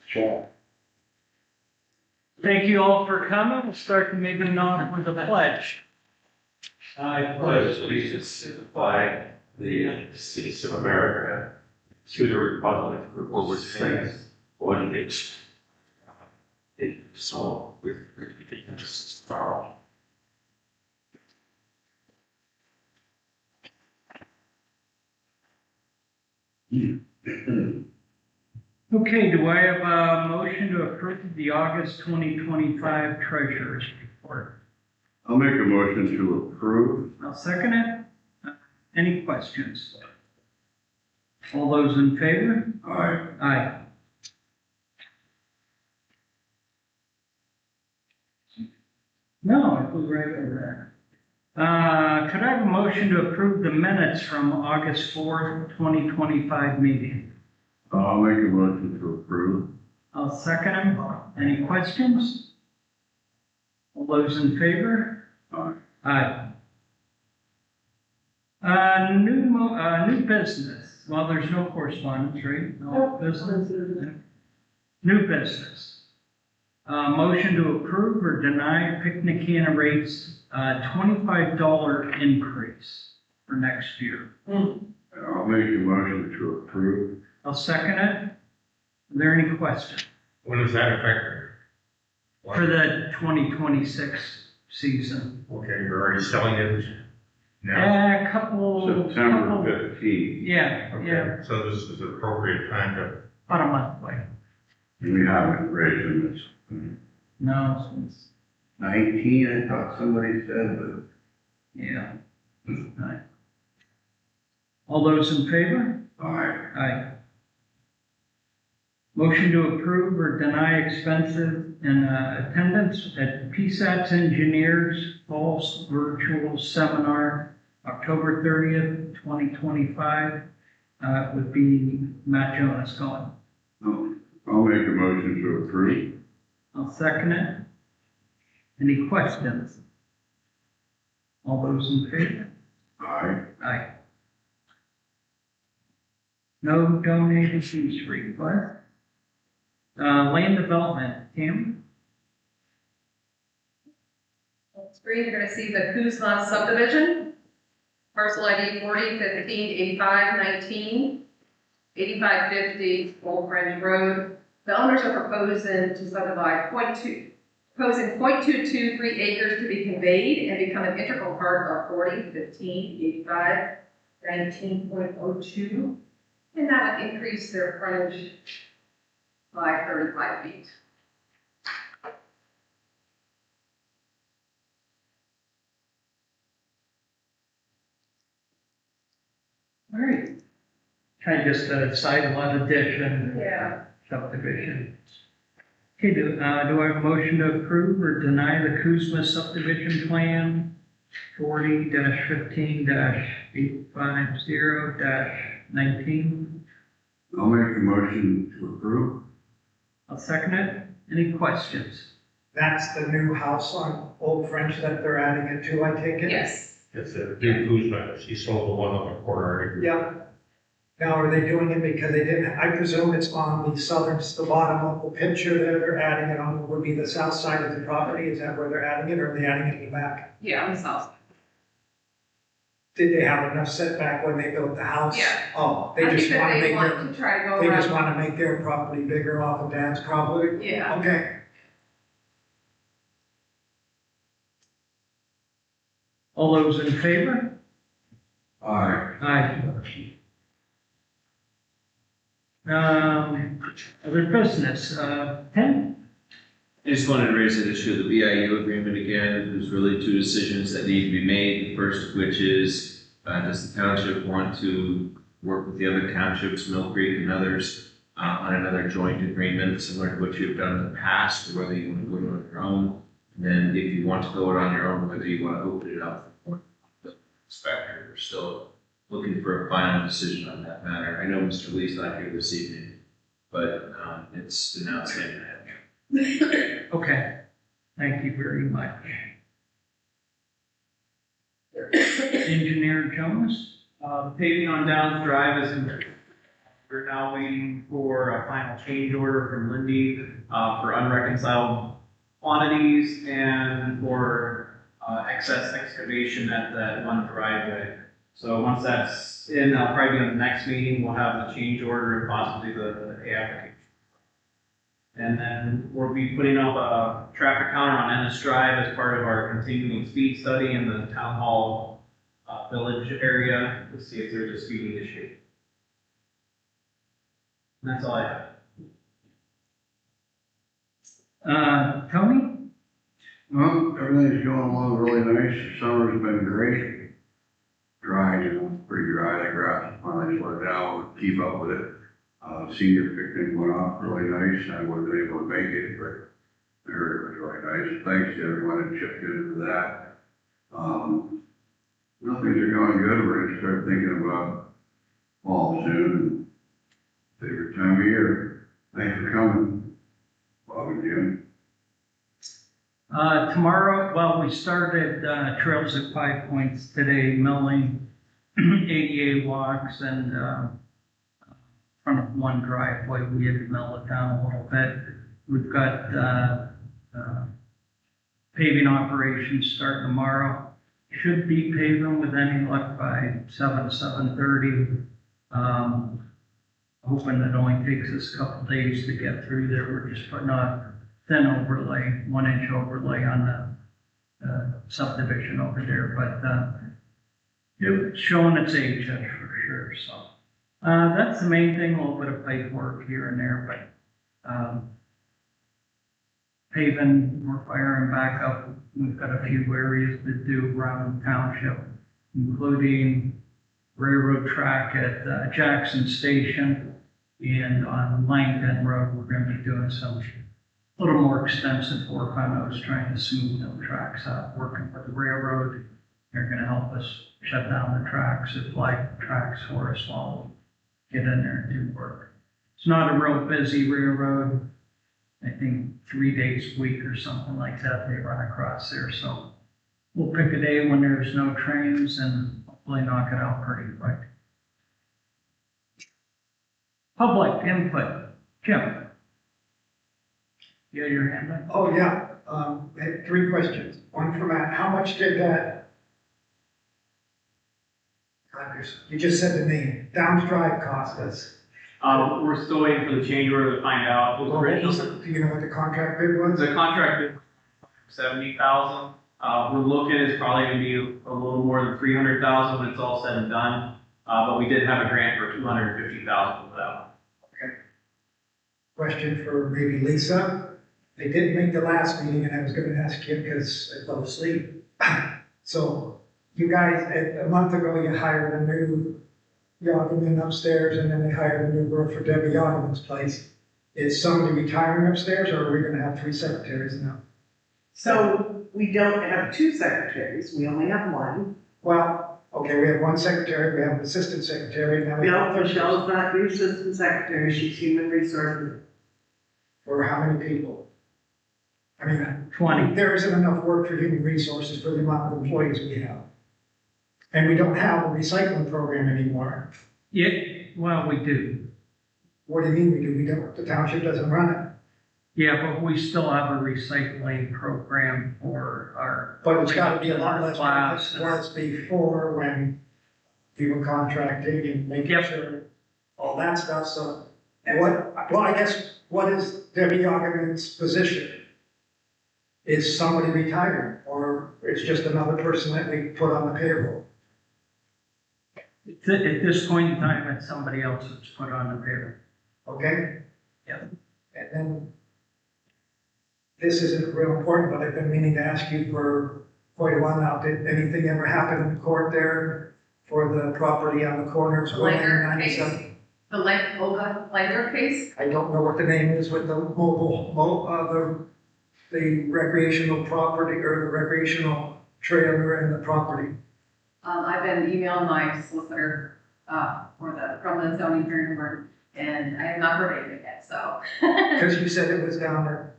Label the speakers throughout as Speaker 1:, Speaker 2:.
Speaker 1: Sure.
Speaker 2: Thank you all for coming. We'll start the meeting off with a pledge.
Speaker 3: I pledge allegiance to the flag of the United States of America, to the republic for which it stands, one nation, so with liberty and justice for all.
Speaker 2: Okay, do I have a motion to approve the August 2025 Treasurer's Report?
Speaker 1: I'll make a motion to approve.
Speaker 2: I'll second it. Any questions? All those in favor?
Speaker 1: Aye.
Speaker 2: Aye. No, I flew right over that. Could I have a motion to approve the minutes from August 4th, 2025 meeting?
Speaker 1: I'll make a motion to approve.
Speaker 2: I'll second them. Any questions? All those in favor?
Speaker 1: Aye.
Speaker 2: Aye. New business. Well, there's no correspondence, right? No business. New business. Motion to approve or deny picnic can rates, $25 increase for next year.
Speaker 1: I'll make a motion to approve.
Speaker 2: I'll second it. Are there any questions?
Speaker 3: When does that affect?
Speaker 2: For the 2026 season.
Speaker 3: Okay, you're already selling it now?
Speaker 2: A couple.
Speaker 1: September 15th.
Speaker 2: Yeah,
Speaker 3: Okay,
Speaker 2: yeah,
Speaker 3: so this is the appropriate time to.
Speaker 2: about a month away.
Speaker 1: We haven't raised them. It's
Speaker 2: No, it's,
Speaker 1: 19, I thought somebody said, but
Speaker 2: yeah. Aye. All those in favor?
Speaker 1: aye.
Speaker 2: Aye. Motion to approve or deny expenses and attendance at PSAT's Engineers Falls Virtual Seminar, October 30th, 2025, would be Matt Jonas going.
Speaker 1: I'll make a motion to approve.
Speaker 2: I'll second it. Any questions? All those in favor?
Speaker 1: Aye.
Speaker 2: Aye. No donated fees required. Land development, Tim?
Speaker 4: On the screen, you're going to see the Kuzma subdivision, parcel ID 40158519, 8550 Old French Road. The owners are proposing to subdivide 0.223 acres to be conveyed and become an integral part of 40158519.02, and that would increase their frontage by 35 feet.
Speaker 2: All right. Kind of just a side lot addition.
Speaker 4: Yeah.
Speaker 2: Subdivision. Okay, do I have a motion to approve or deny the Kuzma subdivision plan 40-15-850-19?
Speaker 1: I'll make a motion to approve.
Speaker 2: I'll second it. Any questions?
Speaker 5: That's the new house on Old French that they're adding it to, I take it?
Speaker 4: Yes.
Speaker 3: It's a big Kuzma, she sold the one on the corner.
Speaker 5: Yeah. Now, are they doing it because they didn't, I presume it's on the southern, the bottom of the picture there, they're adding it on, would be the south side of the property, is that where they're adding it, or are they adding it in the back?
Speaker 4: Yeah, on the south side.
Speaker 5: Did they have enough setback when they built the house?
Speaker 4: Yeah.
Speaker 5: Oh, they
Speaker 4: I
Speaker 5: just
Speaker 4: think that
Speaker 5: wanna
Speaker 4: they
Speaker 5: make
Speaker 4: want
Speaker 5: their,
Speaker 4: to try to go
Speaker 5: they
Speaker 4: around.
Speaker 5: just wanna make their property bigger off of Dad's property?
Speaker 4: Yeah.
Speaker 5: Okay.
Speaker 2: All those in favor?
Speaker 1: Aye.
Speaker 2: Aye. Other business, Tim?
Speaker 6: I just wanted to raise that issue of the BIU agreement again. There's really two decisions that need to be made. The first of which is, does the township want to work with the other townships, Mill Creek and others, on another joint agreement similar to what you've done in the past, or whether you want to go it on your own? And then if you want to go it on your own, whether you want to open it up for the inspector. We're still looking for a final decision on that matter. I know Mr. Lee's not here this evening, but it's been outstanding.
Speaker 2: Okay, thank you very much. Engineer Jones?
Speaker 7: Paving on Downs Drive is in We're now waiting for a final change order from Lindy, for unreconciled quantities and for, excess excavation at that one driveway. So once that's in, I'll probably be on the next meeting, we'll have the change order and possibly the pay application. And then we'll be putting up a traffic counter on Ennis Drive as part of our continuing speed study in the town hall, village area to see if there's a speeding issue. And that's all I have.
Speaker 2: Tony?
Speaker 1: Well, everything's going along really nice. The summer's been great. Dry, pretty dry. The grass finally slowed down. Keep up with it. Senior picnic went off really nice. I wasn't able to make it, but I heard it was really nice. Thanks to everyone that chipped into that. Things are going good. We're gonna start thinking about fall soon. Favorite time of year. Thanks for coming, Bob and Jim.
Speaker 2: Tomorrow, well, we started, Trails at 5 Points today, milling, ADA walks, and, front of one driveway, we had to mill it down a little bit. We've got, paving operations start tomorrow. Should be paving with any luck by 7:30. Hoping it only takes us a couple days to get through there. We're just putting on thin overlay, 1-inch overlay on the subdivision over there, but it's showing its age, that's for sure. So that's the main thing. A little bit of pipe work here and there, but paving, we're firing back up. We've got a few areas to do around township, including railroad track at Jackson Station, and on Langdon Road, we're going to be doing some a little more extensive work on those, trying to smooth them tracks out, working with the railroad. They're going to help us shut down the tracks, supply tracks for us while we get in there and do work. It's not a real busy railroad. I think 3 days a week or something like that they run across there. So we'll pick a day when there's no trains and hopefully knock it out pretty quick. Public input. Jim? You had your hand up?
Speaker 5: Oh, yeah, I had 3 questions. One for Matt, how much did that, you just said the name, Downs Drive cost us?
Speaker 7: We're still waiting for the change order to find out. It was originally,
Speaker 5: Do you know what the contract bid was?
Speaker 7: the contract bid was $70,000. We're looking, it's probably gonna be a little more than $300,000 when it's all said and done. But we did have a grant for $250,000 for that one.
Speaker 5: Question for maybe Lisa. I didn't make the last meeting and I was gonna ask you because I fell asleep. So you guys, a month ago, you hired a new Yageman upstairs and then they hired a new girl for Debbie Yageman's place. Is somebody retiring upstairs or are we gonna have 3 secretaries now?
Speaker 8: So we don't have 2 secretaries, we only have 1.
Speaker 5: Well, okay, we have 1 secretary, we have an assistant secretary, and now we have
Speaker 8: No,
Speaker 5: a third
Speaker 8: Michelle's not the assistant secretary, she's human resources.
Speaker 5: For how many people? I mean,
Speaker 2: 20.
Speaker 5: there isn't enough work for human resources for the amount of employees we have. And we don't have a recycling program anymore.
Speaker 2: Yeah, well, we do.
Speaker 5: What do you mean we do? We don't, the township doesn't run it.
Speaker 2: Yeah, but we still have a recycling program for our.
Speaker 5: But it's gotta be a lot less than
Speaker 2: class.
Speaker 5: it was before when we were contracting and making
Speaker 2: Yep.
Speaker 5: sure all that stuff, so. Well, I guess, what is Debbie Yageman's position? Is somebody retired, or it's just another person that we put on the payroll?
Speaker 2: At this point in time, it's somebody else that's put on the payroll.
Speaker 5: Okay?
Speaker 2: Yep.
Speaker 5: And then, this isn't real important, but I've been meaning to ask you for quite a while now. Did anything ever happen in court there for the property on the corner of
Speaker 4: The
Speaker 5: William and
Speaker 4: Langer case,
Speaker 5: 97?
Speaker 4: the Olga Langer case.
Speaker 5: I don't know what the name is with the the recreational property or the recreational trailer and the property.
Speaker 4: I've been emailing my solicitor, from the zoning hearing board, and I have not heard anything yet, so.
Speaker 5: Because you said it was down there,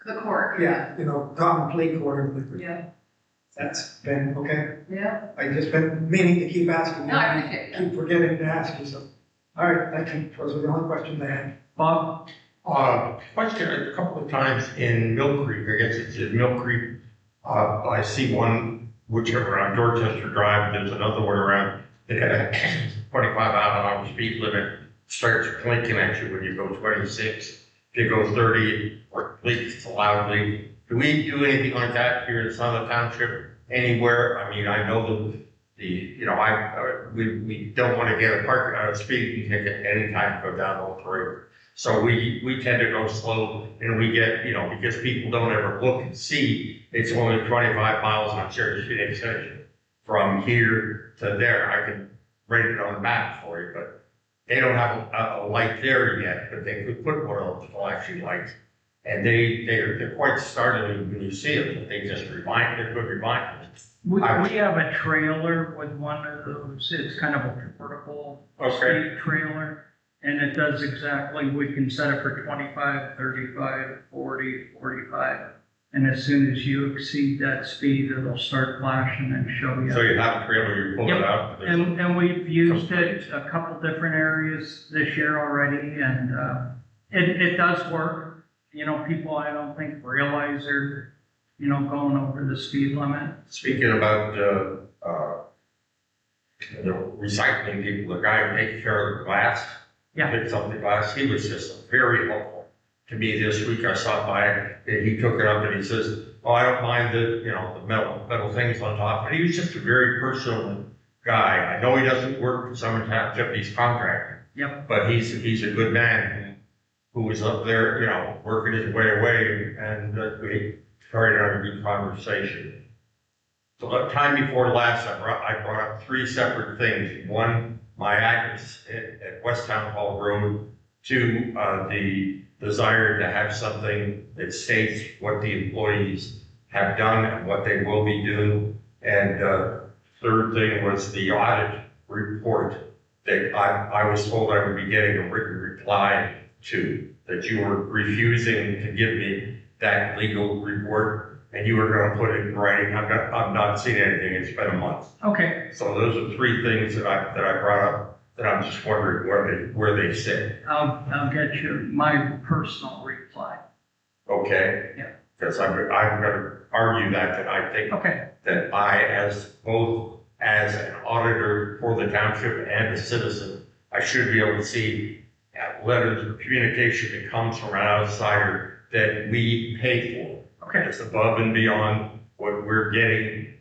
Speaker 4: The court.
Speaker 5: yeah, common plea court.
Speaker 4: Yeah,
Speaker 5: That's been, okay.
Speaker 4: yeah.
Speaker 5: I just been meaning to keep asking.
Speaker 4: No, I appreciate it.
Speaker 5: Keep forgetting to ask you, so. All right, thank you. Those are the only questions I had.
Speaker 2: Bob?
Speaker 9: Question, a couple of times in Mill Creek, I guess it's in Mill Creek, I see one, whichever on Dorchester Drive, there's another one around, it had a 25-mile-an-hour speed limit, starts blinking at you when you go 26. If you go 30, or blinks loudly. Do we do anything like that here in Southern Township, anywhere? I mean, I know we don't want to get a speeding ticket anytime we go down Old Road. So we tend to go slow, and we get, because people don't ever look and see, it's only 25 miles on Cherry Street extension. From here to there, I can write it on the map for you, but they don't have a light there yet, but they could put one of those flashing lights. And they're quite startling when you see them, but they just they're good reminders.
Speaker 2: We have a trailer with one of those, it's kind of a portable speed trailer. And it does exactly, we can set it for 25, 35, 40, 45. And as soon as you exceed that speed, it'll start flashing and show you.
Speaker 9: So you have a trailer, you pull it out.
Speaker 2: And we've used it a couple different areas this year already, and it does work. People I don't think realize they're, going over the speed limit.
Speaker 9: Speaking about recycling people, the guy who takes care of the glass, picked up the glass, he was just very helpful to me this week. I stopped by and he took it up and he says, "Oh, I don't mind the metal things on top." But he was just a very personal guy. I know he doesn't work for Summer Township, he's contracting.
Speaker 2: Yep.
Speaker 9: But he's a good man who was up there, working his way away, and we carried on a good conversation. So the time before last, I brought up 3 separate things. One, my address at West Town Hall Road. 2, the desire to have something that states what the employees have done and what they will be doing. And third thing was the audit report that I was told I would be getting a written reply to, that you were refusing to give me that legal report and you were going to put it in writing. I've not seen anything. It's been a month.
Speaker 2: Okay.
Speaker 9: So those are 3 things that I brought up that I'm just wondering where they sit.
Speaker 2: I'll get you my personal reply.
Speaker 9: Okay.
Speaker 2: Yeah.
Speaker 9: Because I'm going to argue that I think that I, as an auditor for the township and a citizen, I should be able to see letters of communication that comes from an outsider that we pay for.
Speaker 2: Okay.
Speaker 9: It's above and beyond what we're getting,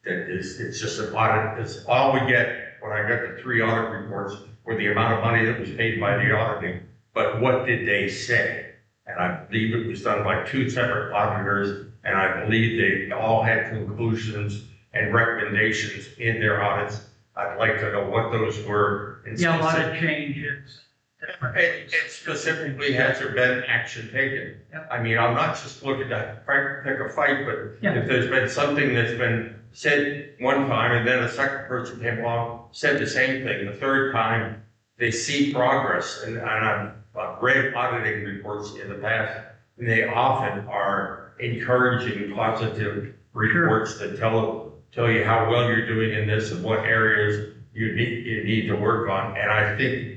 Speaker 9: it's just an audit. It's all we get when I got the 3 audit reports were the amount of money that was paid by the auditing, but what did they say? And I believe it was done by 2 separate auditors, and I believe they all had conclusions and recommendations in their audits. I'd like to know what those were.
Speaker 2: A lot of changes.
Speaker 9: And specifically, has there been action taken?
Speaker 2: Yep.
Speaker 9: I mean, I'm not just looking to pick a fight, but
Speaker 2: Yep.
Speaker 9: if there's been something that's been said one time and then a second person came along, said the same thing, the third time, they see progress. And I've read auditing reports in the past, and they often are encouraging, positive reports that tell you how well you're doing in this and what areas you need to work on. And I think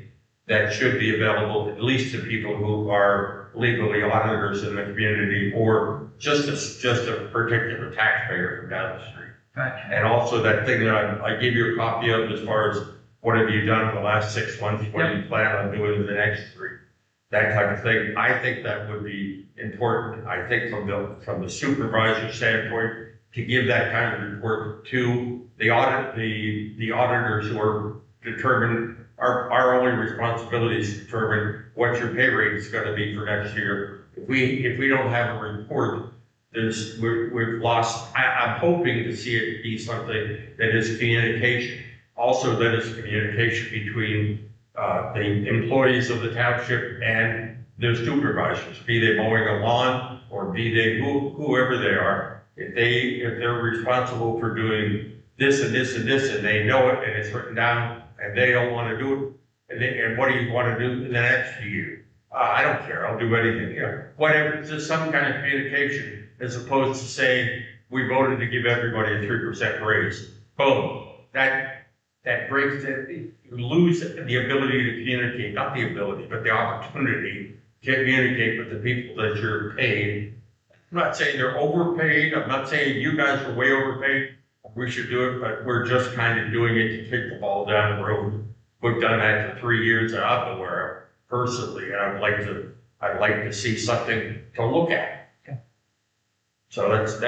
Speaker 9: that should be available at least to people who are legally auditors in the community, or just a particular taxpayer from down the street.
Speaker 2: Gotcha.
Speaker 9: And also that thing that I give you a copy of as far as what have you done in the last 6 months, what do you plan on doing in the next 3, that type of thing. I think that would be important. I think from the supervisor standpoint, to give that kind of report to the auditors who are determined. Our only responsibility is to determine what your pay rate is going to be for next year. If we don't have a report, we've lost. I'm hoping to see it be something that is communication. Also, that is communication between the employees of the township and their supervisors, be they mowing a lawn or be they whoever they are. If they're responsible for doing this and this and this, and they know it and it's written down, and they don't want to do it, and what do you want to do in the next year? I don't care. I'll do anything. Whatever. It's just some kind of communication, as opposed to saying we voted to give everybody a 3% raise. Boom. That breaks it. lose the ability to communicate, not the ability, but the opportunity to communicate with the people that you're paid. I'm not saying they're overpaid, I'm not saying you guys are way overpaid, we should do it, but we're just kind of doing it to kick the ball down the road. We've done that for 3 years that I've been aware of personally, and I'd like to see something to look at.
Speaker 2: Okay.
Speaker 9: So those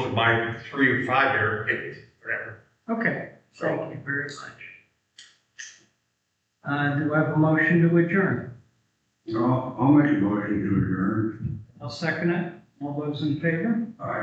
Speaker 9: are my 3 or 5 areas, whatever.
Speaker 2: Okay, thank you very much. Do I have a motion to adjourn?
Speaker 1: I'll make a motion to adjourn.
Speaker 2: I'll second it. All those in favor?
Speaker 1: Aye.